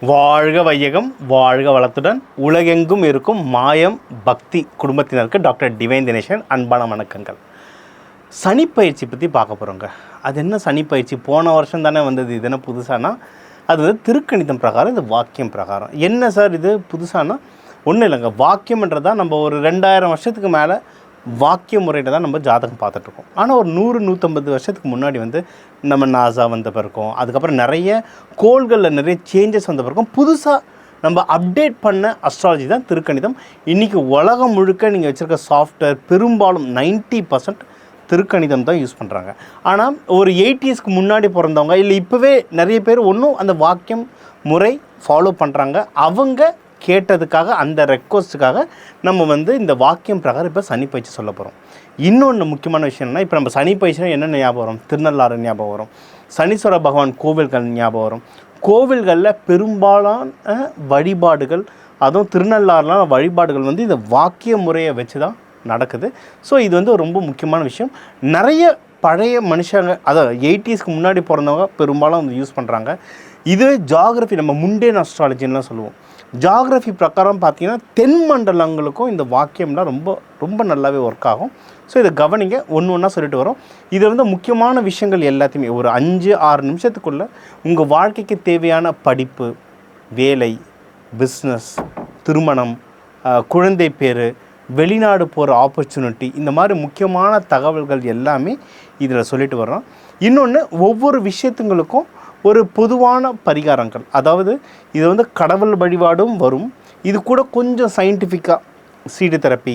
வாழ்க வையகம், வாழ்க வளத்துடன் உலகெங்கும் இருக்கும் மாயம் பக்தி குடும்பத்தினருக்கு டாக்டர் டிவைன் தினேஷன் அன்பான வணக்கங்கள். சனிப்பயிற்சி பற்றி பார்க்க போகிறோங்க. அது என்ன சனிப்பயிற்சி? போன வருஷம் தானே வந்தது. இது என்ன புதுசானா? அது வந்து திருக்கணிதம் பிரகாரம், இது வாக்கியம் பிரகாரம். என்ன சார் இது புதுசானா? ஒன்றும் இல்லைங்க. வாக்கியம்ன்றதான் நம்ம ஒரு 2000 வருஷத்துக்கு மேலே வாக்கிய முறையில் தான் நம்ம ஜாதகம் பார்த்துட்ருக்கோம். ஆனால் ஒரு 100-150 வருஷத்துக்கு முன்னாடி வந்து நம்ம நாசா வந்த பிறக்கும், அதுக்கப்புறம் நிறைய கோள்களில் நிறைய சேஞ்சஸ் வந்த பிறக்கும் புதுசாக நம்ம அப்டேட் பண்ண அஸ்ட்ராலஜி தான் திருக்கணிதம். இன்றைக்கி உலகம் முழுக்க நீங்கள் வச்சுருக்க சாஃப்ட்வேர் பெரும்பாலும் 90% திருக்கணிதம் தான் யூஸ் பண்ணுறாங்க. ஆனால் ஒரு 80ஸ்க்கு முன்னாடி பிறந்தவங்க இல்லை இப்போவே நிறைய பேர் ஒன்றும் அந்த வாக்கியம் முறை ஃபாலோ பண்ணுறாங்க. அவங்க கேட்டதுக்காக, அந்த ரெக்வஸ்ட்டுக்காக நம்ம வந்து இந்த வாக்கியம் பிரகாரம் இப்போ சனிப்பயிற்சி சொல்ல போகிறோம். இன்னொன்று முக்கியமான விஷயம் என்ன, இப்போ நம்ம சனிப்பயிற்சினா என்னென்ன ஞாபகம் வரும்? திருநள்ளாறு ஞாபகம் வரும், சனீஸ்வர பகவான் கோவில்கள் ஞாபகம் வரும். கோவில்களில் பெரும்பாலான வழிபாடுகள், அதுவும் திருநள்ளாறுலாம் வழிபாடுகள் வந்து இந்த வாக்கிய முறையை வச்சு தான் நடக்குது. ஸோ இது வந்து ரொம்ப முக்கியமான விஷயம். நிறைய பழைய மனுஷங்க, அதாவது 80ஸ்க்கு முன்னாடி பிறந்தவங்க பெரும்பாலும் வந்து யூஸ் பண்ணுறாங்க. இதுவே ஜாகிரஃபி, நம்ம முண்டேன் அஸ்ட்ராலஜின்லாம் சொல்லுவோம். ஜாகிரஃபி பிரகாரம் பார்த்திங்கன்னா தென் மண்டலங்களுக்கும் இந்த வாக்கியம்லாம் ரொம்ப நல்லாவே ஒர்க் ஆகும். ஸோ இதை கவனிங்க, ஒன்று ஒன்றா சொல்லிட்டு வரோம். இது வந்து முக்கியமான விஷயங்கள் எல்லாத்தையுமே ஒரு 5-6 நிமிஷத்துக்குள்ளே உங்கள் வாழ்க்கைக்கு தேவையான படிப்பு, வேலை, பிஸ்னஸ், திருமணம், குழந்தை பேர், வெளிநாடு போகிற ஆப்பர்ச்சுனிட்டி, இந்த மாதிரி முக்கியமான தகவல்கள் எல்லாமே இதில் சொல்லிட்டு வர்றோம். இன்னொன்று, ஒவ்வொரு விஷயத்துங்களுக்கும் ஒரு பொதுவான பரிகாரங்கள், அதாவது இது வந்து கடவுள் வழிபாடும் வரும். இது கூட கொஞ்சம் சயின்டிஃபிக்காக சீடு தெரப்பி,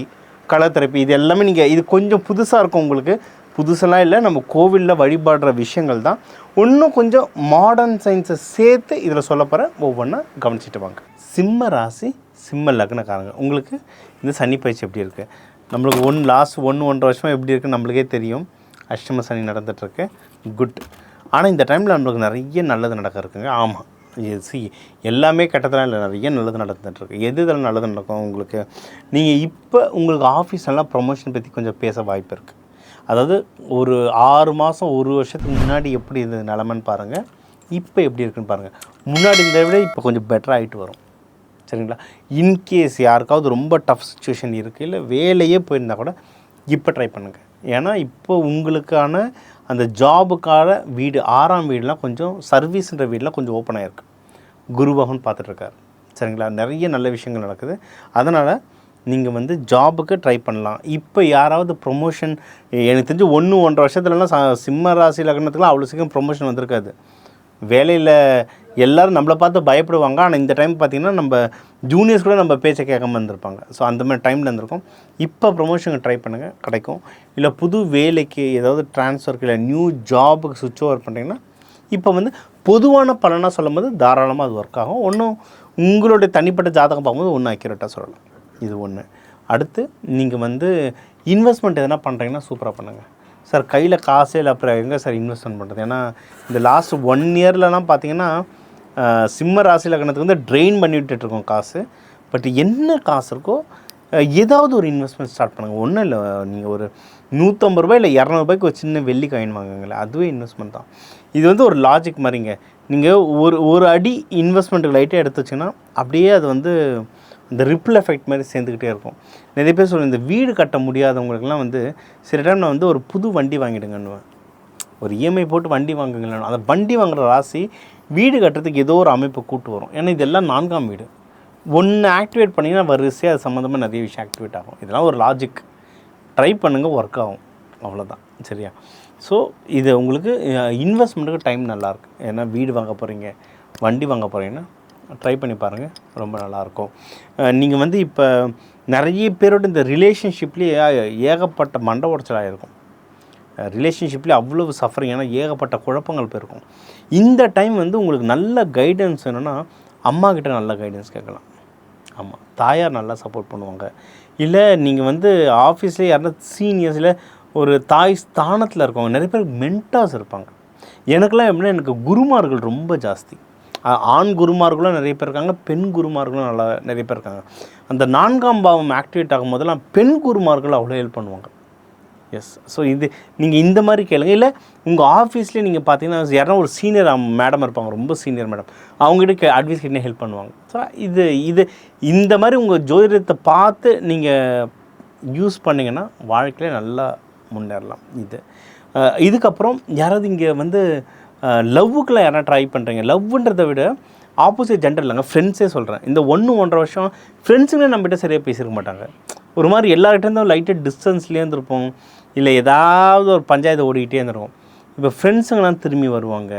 கலர் தெரப்பி, இது எல்லாமே நீங்கள், இது கொஞ்சம் புதுசாக இருக்கும் உங்களுக்கு. புதுசெல்லாம் இல்லை, நம்ம கோவிலில் வழிபாடுற விஷயங்கள் தான். இன்னும் கொஞ்சம் மாடர்ன் சயின்ஸை சேர்த்து இதில் சொல்ல போகிறேன். ஒவ்வொன்றா கவனிச்சிட்டு வாங்க. சிம்ம ராசி, சிம்ம லக்னக்காரங்க, உங்களுக்கு இந்த சனிப்பயிற்சி எப்படி இருக்குது? நம்மளுக்கு லாஸ்ட் 1-1.5 வருஷமாக எப்படி இருக்குன்னு நம்மளுக்கே தெரியும். அஷ்டம சனி நடந்துகிட்ருக்கு. குட். ஆனால் இந்த டைமில் நம்மளுக்கு நிறைய நல்லது நடக்க இருக்குங்க. ஆமாம், எல்லாமே கெட்டதெல்லாம் இல்லை, நிறைய நல்லது நடந்துகிட்ருக்கு. எது இதெல்லாம் நல்லது நடக்கும் உங்களுக்கு? நீங்கள் இப்போ உங்களுக்கு ஆஃபீஸ்லாம் ப்ரொமோஷன் பற்றி கொஞ்சம் பேச வாய்ப்பு இருக்குது. அதாவது ஒரு 6 மாதம் 1 வருஷத்துக்கு முன்னாடி எப்படி இது நிலமன்னு பாருங்கள், இப்போ எப்படி இருக்குன்னு பாருங்கள். முன்னாடி இந்த விட இப்போ கொஞ்சம் பெட்டர் ஆகிட்டு வரும். சரிங்களா? இன்கேஸ் யாருக்காவது ரொம்ப டஃப் சுச்சுவேஷன் இருக்குது, இல்லை வேலையே போயிருந்தால் கூட இப்போ ட்ரை பண்ணுங்கள். ஏன்னா இப்போ உங்களுக்கான அந்த ஜாபுக்கான வீடு, 6ஆம் வீடுலாம் கொஞ்சம் சர்வீஸ்ன்ற வீடெலாம் கொஞ்சம் ஓப்பன் ஆகிருக்கு. குரு பகவான் பார்த்துட்ருக்கார். சரிங்களா? நிறைய நல்ல விஷயங்கள் நடக்குது. அதனால் நீங்கள் வந்து ஜாபுக்கு ட்ரை பண்ணலாம். இப்போ யாராவது ப்ரொமோஷன், எனக்கு தெரிஞ்சு 1-1.5 வருஷத்துலலாம் சிம்ம ராசி லக்னத்துக்குலாம் அவ்வளோ சீக்கிரம் ப்ரொமோஷன் வந்திருக்காது. வேலையில் எல்லோரும் நம்மளை பார்த்து பயப்படுவாங்க. ஆனால் இந்த டைம் பார்த்திங்கன்னா நம்ம ஜூனியர்ஸ் கூட நம்ம பேச்சை கேட்காம இருந்திருப்பாங்க. ஸோ அந்த மாதிரி டைமில் இருந்திருக்கும். இப்போ ப்ரொமோஷனுக்கு ட்ரை பண்ணுங்கள், கிடைக்கும். இல்லை புது வேலைக்கு ஏதாவது ட்ரான்ஸ்ஃபருக்கு, இல்லை நியூ ஜாபுக்கு சுவிட்ச் ஓவர் பண்ணுறீங்கன்னா இப்போ வந்து பொதுவான பலனாக சொல்லும் போது தாராளமாக அது ஒர்க் ஆகும். ஒன்றும் உங்களுடைய தனிப்பட்ட ஜாதகம் பார்க்கும்போது ஒன்றும் அக்யூரேட்டாக சொல்லலாம். இது ஒன்று. அடுத்து, நீங்கள் வந்து இன்வெஸ்ட்மெண்ட் எதனா பண்ணுறீங்கன்னா சூப்பராக பண்ணுங்கள். சார் கையில் காசே இல்லை, அப்புறம் எங்கே சார் இன்வெஸ்ட்மெண்ட் பண்ணுறது? ஏன்னா இந்த லாஸ்ட் 1 இயர்லலாம் பார்த்தீங்கன்னா சிம்ம ராசி லக்னத்துக்கு வந்து ட்ரெயின் பண்ணி விட்டுட்ருக்கோம் காசு. பட் என்ன காசு இருக்கோ ஏதாவது ஒரு இன்வெஸ்ட்மெண்ட் ஸ்டார்ட் பண்ணுங்கள். ஒன்றும் இல்லை, நீங்கள் ஒரு 150 ரூபாய் இல்லை 200 ரூபாய்க்கு ஒரு சின்ன வெள்ளி காயின் வாங்குங்களேன், அதுவே இன்வெஸ்ட்மெண்ட் தான். இது வந்து ஒரு லாஜிக் மாதிரிங்க. நீங்கள் ஒரு அடி இன்வெஸ்ட்மெண்ட்டுக்கு லைட்டாக எடுத்து வச்சிங்கன்னா அப்படியே அது வந்து இந்த ரிப்பிள் எஃபெக்ட் மாதிரி சேர்ந்துக்கிட்டே இருக்கும். நிறைய பேர் சொல்லுவேன், இந்த வீடு கட்ட முடியாதவங்களுக்குலாம் வந்து சில டைம் நான் வந்து ஒரு புது வண்டி வாங்கிடுங்கன்னுவேன். ஒரு இஎம்ஐ போட்டு வண்டி வாங்குங்களேன். அந்த வண்டி வாங்குகிற ராசி வீடு கட்டுறதுக்கு ஏதோ ஒரு அமைப்பை கூட்டு வரும். ஏன்னா இதெல்லாம் 4ஆம் வீடு. ஒன்று ஆக்டிவேட் பண்ணிங்கன்னா வரிசையாக அது சம்மந்தமாக நிறைய விஷயம் ஆக்டிவேட் ஆகும். இதெல்லாம் ஒரு லாஜிக். ட்ரை பண்ணுங்கள், ஒர்க் ஆகும், அவ்வளோதான். சரியா? ஸோ இது உங்களுக்கு இன்வெஸ்ட்மெண்ட்டுக்கு டைம் நல்லாயிருக்கு. ஏன்னா வீடு வாங்க போகிறீங்க, வண்டி வாங்க போகிறீங்கன்னா ட்ரை பண்ணி பாருங்கள், ரொம்ப நல்லாயிருக்கும். நீங்கள் வந்து இப்போ நிறைய பேரோட இந்த ரிலேஷன்ஷிப்லேயே ஏகப்பட்ட மண்டை உடச்சலாக இருக்கும். ரிலேஷன்ஷிப்லேயே அவ்வளவு சஃபரிங், ஏன்னா ஏகப்பட்ட குழப்பங்கள் போயிருக்கும். இந்த டைம் வந்து உங்களுக்கு நல்ல கைடன்ஸ் வேணும்னா அம்மாக்கிட்ட நல்ல கைடன்ஸ் கேட்கலாம். ஆமாம், தாயார் நல்லா சப்போர்ட் பண்ணுவாங்க. இல்லை நீங்கள் வந்து ஆஃபீஸ்லேயே யாருன்னா சீனியர்ஸில் ஒரு தாய் ஸ்தானத்தில் இருக்கவங்க, நிறைய பேர் மென்டார்ஸ் இருப்பாங்க. எனக்கெல்லாம் எப்படின்னா, எனக்கு குருமார்கள் ரொம்ப ஜாஸ்தி. ஆண் குருமார்களும் நிறைய பேர் இருக்காங்க, பெண் குருமார்களும் நிறைய பேர் இருக்காங்க. அந்த 4ஆம் பாவம் ஆக்டிவேட் ஆகும் போதெல்லாம் பெண் குருமார்கள் அவ்வளோ ஹெல்ப் பண்ணுவாங்க. எஸ். ஸோ இது நீங்கள் இந்த மாதிரி கேளுங்க. இல்லை உங்கள் ஆஃபீஸ்லேயே நீங்கள் பார்த்தீங்கன்னா யாரா ஒரு சீனியர் மேடம் இருப்பாங்க, ரொம்ப சீனியர் மேடம், அவங்ககிட்ட அட்வைஸ் கிட்டே ஹெல்ப் பண்ணுவாங்க. ஸோ இது இந்த மாதிரி உங்கள் ஜோதிடத்தை பார்த்து நீங்கள் யூஸ் பண்ணிங்கன்னா வாழ்க்கையில் நல்லா முன்னேறலாம். இதுக்கப்புறம் யாராவது இங்கே வந்து லவ்வுக்குலாம் யாராவது ட்ரை பண்ணுறீங்க, லவ்ன்றதை விட ஆப்போசிட் ஜெண்டர் இல்லைங்க, ஃப்ரெண்ட்ஸே சொல்கிறேன். இந்த 1-1.5 வருஷம் ஃப்ரெண்ட்ஸுங்களே நம்மகிட்ட சரியாக பேசியிருக்க மாட்டாங்க. ஒரு மாதிரி எல்லார்கிட்டேருந்தும் லைட்டாக டிஸ்டன்ஸ்லேயே இருந்திருப்போம், இல்லை ஏதாவது ஒரு பஞ்சாயத்து ஓடிக்கிட்டே இருந்திருக்கும். இப்போ ஃப்ரெண்ட்ஸுங்களாம் திரும்பி வருவாங்க.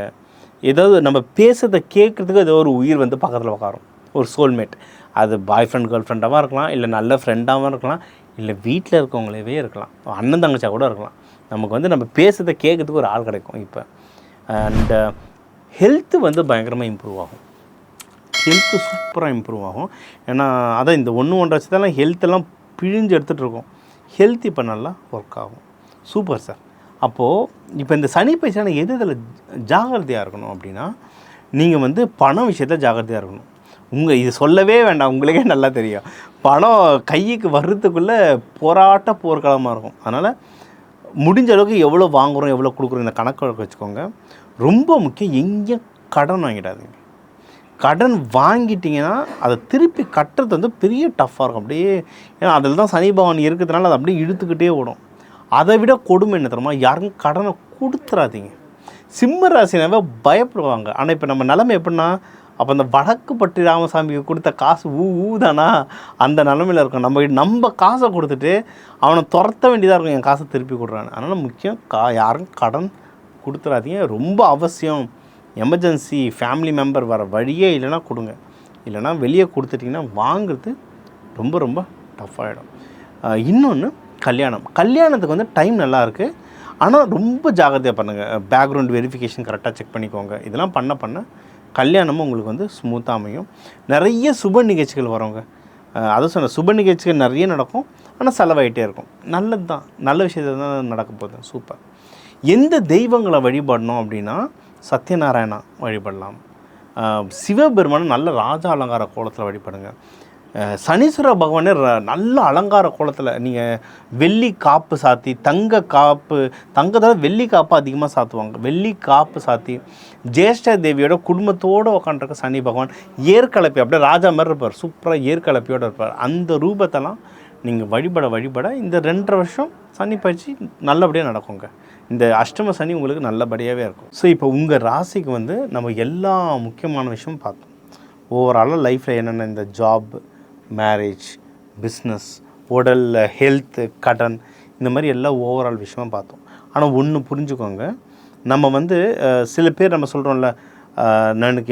ஏதாவது நம்ம பேசுறதை கேட்குறதுக்கு ஏதோ ஒரு உயிர் வந்து பக்கத்தில் உட்காரும், ஒரு சோல்மேட். அது பாய் ஃப்ரெண்ட் கேர்ள் ஃப்ரெண்டாகவும் இருக்கலாம், இல்லை நல்ல ஃப்ரெண்டாகவும் இருக்கலாம், இல்லை வீட்டில் இருக்கவங்களவே இருக்கலாம், அண்ணன் தங்கச்சியாக கூட இருக்கலாம். நமக்கு வந்து நம்ம பேசுறதை கேட்குறதுக்கு ஒரு ஆள் கிடைக்கும். இப்போ அண்டு ஹெல்த்து வந்து பயங்கரமாக இம்ப்ரூவ் ஆகும். ஹெல்த்து சூப்பராக இம்ப்ரூவ் ஆகும். ஏன்னா அதான் இந்த 1-1.5 வருஷத்தெல்லாம் ஹெல்த்தெல்லாம் பிழிஞ்சு எடுத்துகிட்டு இருக்கோம். ஹெல்த் இப்போ நல்லா ஒர்க் ஆகும். Super sir. அப்போது இப்போ இந்த சனி பயிற்சியான எது இதில் ஜாகிரதையாக இருக்கணும் அப்படின்னா, நீங்கள் வந்து பணம் விஷயத்தில் ஜாகிரதையாக இருக்கணும். இது சொல்லவே வேண்டாம், உங்களுக்கே நல்லா தெரியும். பணம் கைக்கு வர்றதுக்குள்ளே போர்க்களமாக இருக்கும். அதனால் முடிஞ்ச அளவுக்கு எவ்வளோ வாங்குகிறோம் எவ்வளோ கொடுக்குறோம் இந்த கணக்கு வழக்கு வச்சுக்கோங்க. ரொம்ப முக்கியம், எங்கேயும் கடன் வாங்கிடாதீங்க. கடன் வாங்கிட்டிங்கன்னா அதை திருப்பி கட்டுறது வந்து பெரிய டஃப்பாக இருக்கும். அப்படியே ஏன்னா அதில் தான் சனி பகவான் இருக்கிறதுனால அது அப்படியே இழுத்துக்கிட்டே ஓடும். அதை விட கொடுமை என்ன தெரியுமா, யாருக்கும் கடனை கொடுத்துறாதீங்க. சிம்ம ராசினாவே பயப்படுவாங்க. ஆனால் இப்போ நம்ம நிலைமை எப்படின்னா, அப்போ அந்த வடக்கு பட்டி ராமசாமிக்கு கொடுத்த காசு ஊதானா அந்த நிலமையில் இருக்கும். நம்ம காசை கொடுத்துட்டு அவனை துரத்த வேண்டியதாக இருக்கும், என் காசை திருப்பி கொடுறான்னு. அதனால் முக்கியம் யாரும் கடன் கொடுத்துறாதீங்க. ரொம்ப அவசியம், எமர்ஜென்சி, ஃபேமிலி மெம்பர் வர வழியே இல்லைன்னா கொடுங்க. இல்லைனா வெளியே கொடுத்துட்டிங்கன்னா வாங்குறது ரொம்ப ரொம்ப டஃப்பாகிடும். இன்னொன்று கல்யாணத்துக்கு வந்து டைம் நல்லாயிருக்கு, ஆனால் ரொம்ப ஜாகிரதையாக பண்ணுங்கள். பேக்ரவுண்ட் வெரிஃபிகேஷன் கரெக்டாக செக் பண்ணிக்கோங்க. இதெல்லாம் பண்ண கல்யாணமும் உங்களுக்கு வந்து ஸ்மூத்தாக அமையும். நிறைய சுப நிகழ்ச்சிகள் வரவங்க, அதை சொன்ன சுப நிகழ்ச்சிகள் நிறைய நடக்கும், ஆனால் செலவாயிட்டே இருக்கும். நல்லது தான், நல்ல விஷயத்தை தான் நடக்க போகுது. சூப்பர். எந்த தெய்வங்களை வழிபடணும் அப்படின்னா, சத்யநாராயணா வழிபடலாம். சிவபெருமானை நல்ல ராஜ அலங்கார கோலத்தில் வழிபடுங்க. சனீஸ்வர பகவானே நல்ல அலங்கார கோலத்தில் நீங்கள் வெள்ளி காப்பு சாத்தி, தங்கத்தில் வெள்ளி காப்பு அதிகமாக சாத்துவாங்க. வெள்ளி காப்பு சாத்தி ஜேஷ்ட தேவியோட குடும்பத்தோடு உட்காந்துருக்க சனி பகவான் ஏற்கலப்பி அப்படியே ராஜா மாதிரி இருப்பார், சூப்பராக ஏற்கலப்பியோடு இருப்பார். அந்த ரூபத்தெல்லாம் நீங்கள் வழிபட இந்த 2.5 வருஷம் சனி பயிற்சி நல்லபடியாக நடக்குங்க. இந்த அஷ்டம சனி உங்களுக்கு நல்லபடியாகவே இருக்கும். ஸோ இப்போ உங்கள் ராசிக்கு வந்து நம்ம எல்லா முக்கியமான விஷயமும் பார்த்தோம். ஓவராலாக லைஃப்பில் என்னென்ன இந்த ஜாப், மேரேஜ், பிஸ்னஸ், உடல், ஹெல்த்து, கடன், இந்த மாதிரி எல்லா ஓவரால் விஷயமும் பார்த்தோம். ஆனால் ஒன்று புரிஞ்சுக்கோங்க, நம்ம வந்து சில பேர் நம்ம சொல்கிறோம்ல,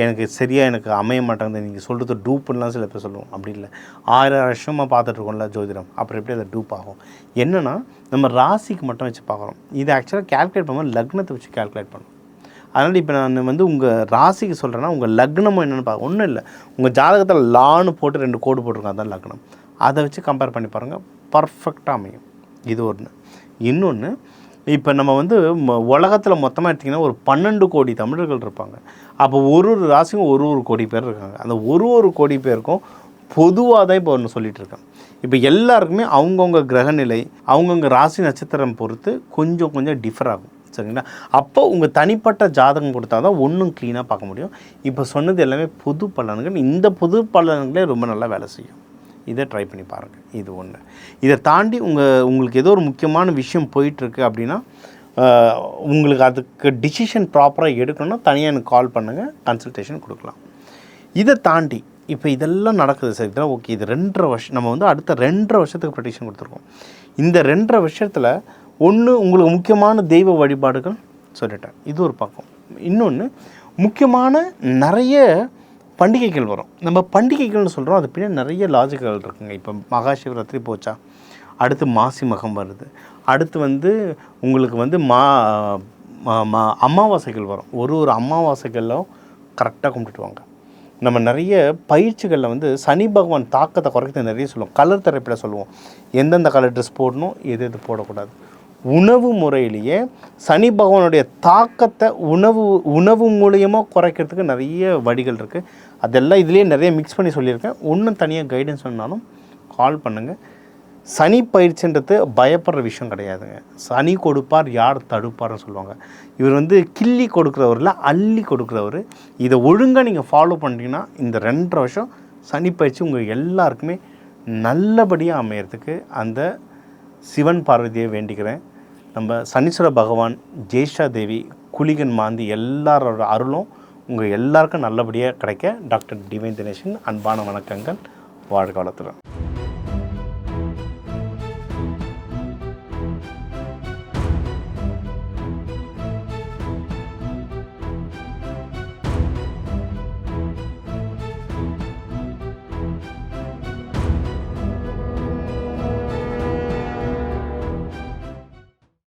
எனக்கு சரியாக அமைய மாட்டேங்குது, நீங்கள் சொல்கிறது டூப்புன்னெலாம் சில பேர் சொல்லுவோம். அப்படி இல்லை, 1000 வருஷமாக பார்த்துட்ருக்கோம்ல ஜோதிடம், அப்புறம் எப்படி அதை டூப் ஆகும்? என்னென்னா நம்ம ராசிக்கு மட்டும் வச்சு பார்க்குறோம். இது ஆக்சுவலாக கேல்குலேட் பண்ணும்போது லக்னத்தை வச்சு கேல்குலேட் பண்ணுவோம். அதனால் இப்போ நான் வந்து உங்கள் ராசிக்கு சொல்கிறேன்னா, உங்கள் லக்னமும் என்னென்னு பார்க்க ஒன்றும் இல்லை, உங்கள் ஜாதகத்தில் லான்னு போட்டு 2 கோடு போட்டிருக்கோம், அதுதான் லக்னம். அதை வச்சு கம்பேர் பண்ணி பாருங்கள், பர்ஃபெக்டாக அமையும். இது ஒன்று. இன்னொன்று, இப்போ நம்ம வந்து உலகத்தில் மொத்தமாக எடுத்திங்கன்னா ஒரு 12 கோடி தமிழர்கள் இருப்பாங்க. அப்போ ஒரு ராசிக்கும் ஒரு கோடி பேர் இருக்காங்க. அந்த ஒரு கோடி பேருக்கும் பொதுவாக தான் இப்போ ஒன்று சொல்லிகிட்டு இருக்கேன். இப்போ எல்லாருக்குமே அவங்கவுங்க கிரகநிலை, அவங்கவுங்க ராசி நட்சத்திரம் பொறுத்து கொஞ்சம் டிஃபர் ஆகும். சரிங்களா? அப்போ உங்கள் தனிப்பட்ட ஜாதகம் கொடுத்தா தான் ஒன்றும் க்ளீனாக பார்க்க முடியும். இப்போ சொன்னது எல்லாமே பொது பலன்கள். இந்த பொது பலன்களே ரொம்ப நல்லா வேலை செய்யும். இதை ட்ரை பண்ணி பாருங்கள். இது ஒன்று. இதை தாண்டி உங்களுக்கு ஏதோ ஒரு முக்கியமான விஷயம் போயிட்டுருக்கு அப்படின்னா, உங்களுக்கு அதுக்கு டிசிஷன் ப்ராப்பராக எடுக்கணும்னா தனியாக எனக்கு கால் பண்ணுங்கள், கன்சல்டேஷன் கொடுக்கலாம். இதை தாண்டி இப்போ இதெல்லாம் நடக்குது சார், இதெல்லாம் ஓகே. இது 2.5 வருஷம் நம்ம வந்து அடுத்த 2.5 வருஷத்துக்கு ப்ரெடிக்ஷன் கொடுத்துருக்கோம். இந்த 2.5 வருஷத்தில் ஒன்று உங்களுக்கு முக்கியமான தெய்வ வழிபாடுகள் சொல்லிட்டேன், இது ஒரு பக்கம். இன்னொன்று, முக்கியமான நிறைய பண்டிகைகள் வரும். நம்ம பண்டிகைகள்னு சொல்கிறோம், அது பின்னாடி நிறைய லாஜிக்கல் இருக்குங்க. இப்போ மகா சிவராத்திரி போச்சா, அடுத்து மாசி மகம் வருது, அடுத்து வந்து உங்களுக்கு வந்து அமாவாசைகள் வரும். ஒரு அமாவாசைகளும் கரெக்டாக கும்பிட்டுட்டு வாங்க. நம்ம நிறைய பயிற்சிகளில் வந்து சனி பகவான் தாக்கத்தை குறைக்க நிறைய சொல்லுவோம். கலர் தெரப்பியில் சொல்லுவோம், எந்தெந்த கலர் ட்ரெஸ் போடணும், எது போடக்கூடாது. உணவு முறையிலேயே சனி பகவானுடைய தாக்கத்தை உணவு மூலியமாக குறைக்கிறதுக்கு நிறைய வழிகள் இருக்குது. அதெல்லாம் இதுலேயே நிறைய மிக்ஸ் பண்ணி சொல்லியிருக்கேன். ஒன்றும் தனியாக கைடன்ஸ் வேணுனாலும் கால் பண்ணுங்கள். சனி பயிற்சின்றது பயப்படுற விஷயம் கிடையாதுங்க. சனி கொடுப்பார் யார் தடுப்பார்னு சொல்லுவாங்க. இவர் வந்து கிள்ளி கொடுக்குறவரில் அள்ளி கொடுக்குறவர். இதை ஒழுங்காக நீங்கள் ஃபாலோ பண்ணிட்டீங்கன்னா இந்த 2.5 வருஷம் சனி பயிற்சி உங்கள் எல்லாருக்குமே நல்லபடியாக அமையறதுக்கு அந்த சிவன் பார்வதியை வேண்டிக்கிறேன். நம்ம சனீஸ்வர பகவான், ஜெய்ஷா தேவி, குளிகன் மாந்தி எல்லாரோட அருளும் உங்கள் எல்லாருக்கும் நல்லபடியாக கிடைக்க டாக்டர் டிவைன் தினேஷன் அன்பான வணக்கங்கள். வாழ்க வளத்துடன்.